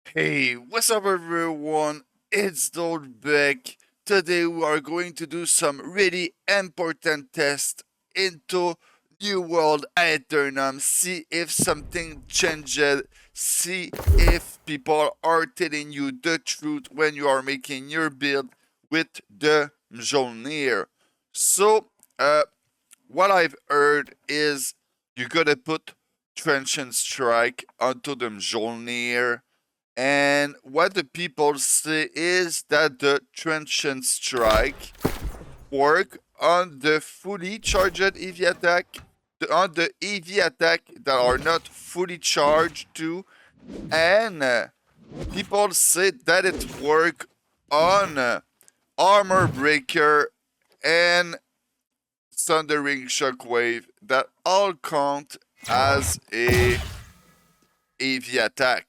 Hey, what's up everyone? It's Beck. Today we are going to do some really important tests into New World Aeternum. See if something changed. See if people are telling you the truth when you are making your build with the Mjolnir. So, what I've heard is you gotta put Trenchant Strike onto the Mjolnir, and what the people say is that the Trenchant Strike work on the fully charged EV attack, on the EV attack that are not fully charged too, and people say that it work on Armor Breaker and Thundering Shockwave that all count as a AV attack.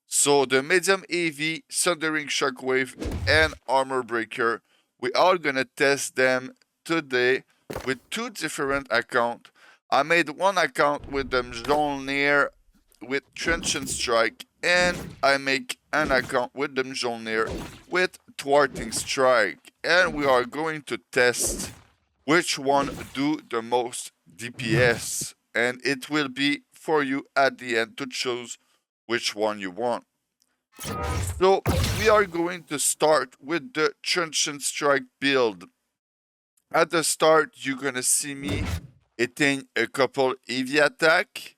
So the medium AV, Thundering Shockwave, and Armor Breaker, we are gonna test them today with two different accounts. I made one account with the Mjolnir with Trenchant Strike, and I make an account with the Mjolnir with Thwarting Strike. And we are going to test which one do the most DPS, and it will be for you at the end to choose which one you want. So we are going to start with the Trenchant Strike build. At the start, you're gonna see me hitting a couple EV attack,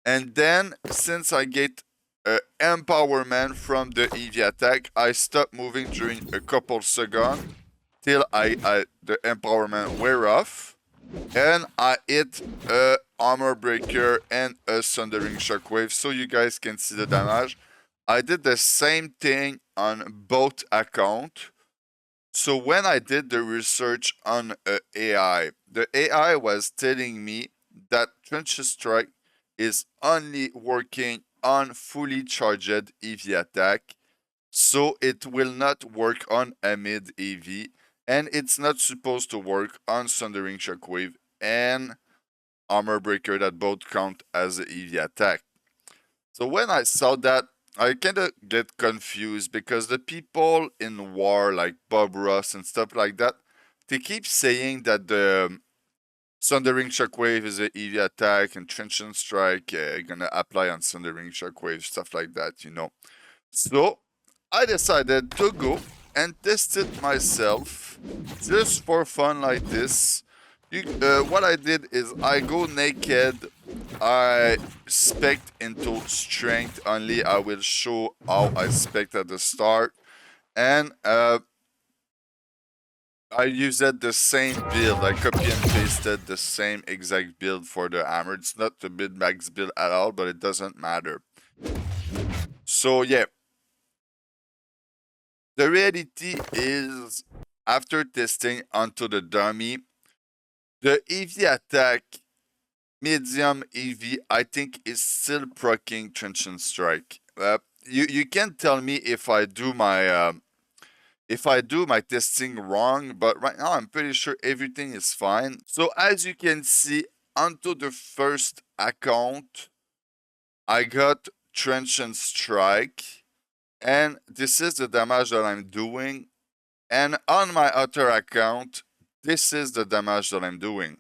and then since I get empowerment from the EV attack, I stop moving during a couple seconds till the empowerment wear off, and I hit a armor breaker and a thundering shockwave so you guys can see the damage. I did the same thing on both accounts. So when I did the research on AI, the AI was telling me that Trenchant Strike is only working on fully charged EV attack, so it will not work on a mid EV, and it's not supposed to work on Thundering Shockwave and Armor Breaker that both count as a EV attack. So when I saw that, I kind of get confused because the people in war, like Bob Ross and stuff like that, they keep saying that the Thundering Shockwave is a EV attack and Trenchant Strike gonna apply on Thundering Shockwave, stuff like that. So I decided to go and test it myself, just for fun like this. What I did is I go naked. I spec into strength only. I will show how I spec at the start, and I used the same build. I copy and pasted the same exact build for the hammer. It's not the mid max build at all, but it doesn't matter. So yeah, the reality is, after testing onto the dummy, the EV attack, medium EV, I think is still proccing Trenchant Strike. You can tell me if I do my testing wrong, but right now I'm pretty sure everything is fine. So as you can see, onto the first account, I got Trenchant Strike, and this is the damage that I'm doing. And on my other account, this is the damage that I'm doing.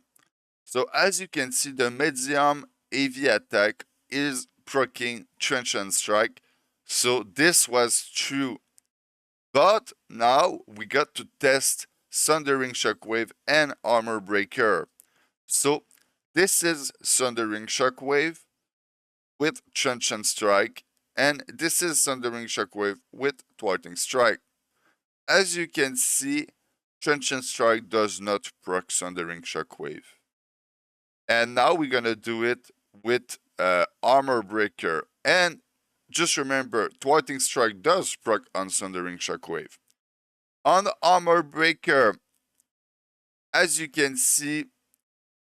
So as you can see, the medium AV attack is proccing Trenchant Strike. So this was true. But now we got to test Thundering Shockwave and Armor Breaker. So this is Thundering Shockwave with Trenchant Strike, and this is Thundering Shockwave with Thwarting Strike. As you can see, Trenchant Strike does not proc Thundering Shockwave. And now we're gonna do it with Armor Breaker. And just remember, Thwarting Strike does proc on Thundering Shockwave. On the Armor Breaker, as you can see,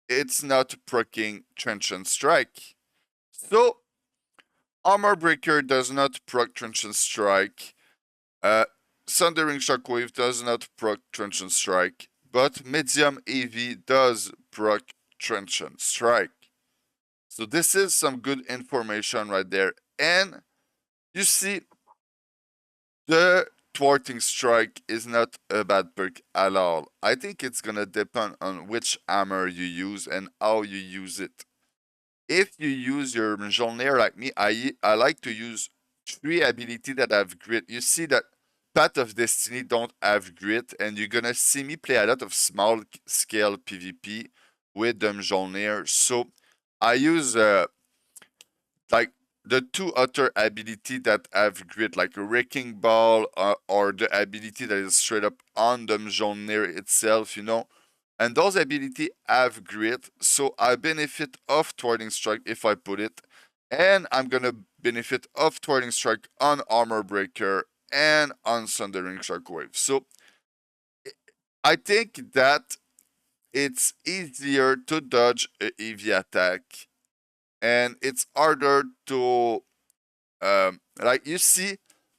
it's not proccing Trenchant Strike. So, Armor Breaker does not proc Trenchant Strike. Thundering Shockwave does not proc Trenchant Strike, but medium AV does proc Trenchant Strike. So this is some good information right there. And you see, The thwarting strike is not a bad perk at all. I think it's gonna depend on which hammer you use and how you use it. If you use your Mjolnir like me, I like to use 3 ability that have grit. You see that Path of Destiny don't have grit, and you're gonna see me play a lot of small scale PvP with the Mjolnir. So I use like the 2 other ability that have grit, like a Wrecking Ball or the ability that is straight up on the Mjolnir itself, you know. And those ability have grit, so I benefit of Thwarting Strike if I put it, and I'm gonna benefit of Thwarting Strike on Armor Breaker and on Sundering Shockwave. So I think that it's easier to dodge a EV attack, and it's harder to like you see,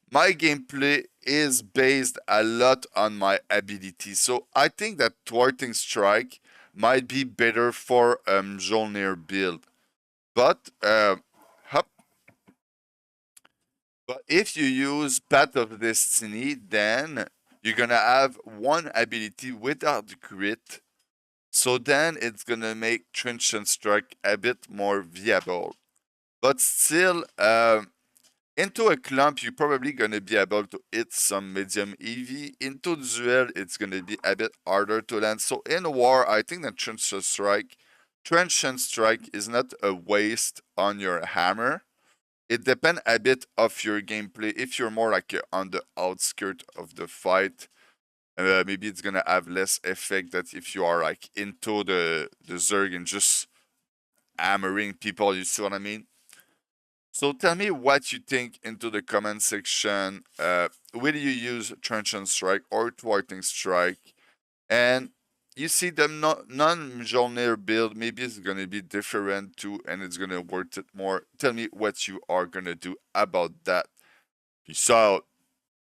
my gameplay is based a lot on my ability. So I think that Thwarting Strike might be better for Mjolnir build. But hup, but if you use Path of Destiny, then you're gonna have one ability without grit. So then it's gonna make Trenchant Strike a bit more viable. But still, into a clump, you're probably going to be able to hit some medium EV. Into duel, it's going to be a bit harder to land. So in war, I think that Trenchant Strike is not a waste on your hammer. It depends a bit of your gameplay. If you're more like on the outskirt of the fight, maybe it's going to have less effect than if you are like into the Zerg and just hammering people, you see what I mean? So tell me what you think into the comment section. Will you use Trenchant Strike or Thwarting Strike? And you see the non-Mjolnir build, maybe it's going to be different too, and it's going to worth it more. Tell me what you are going to do about that. Peace out.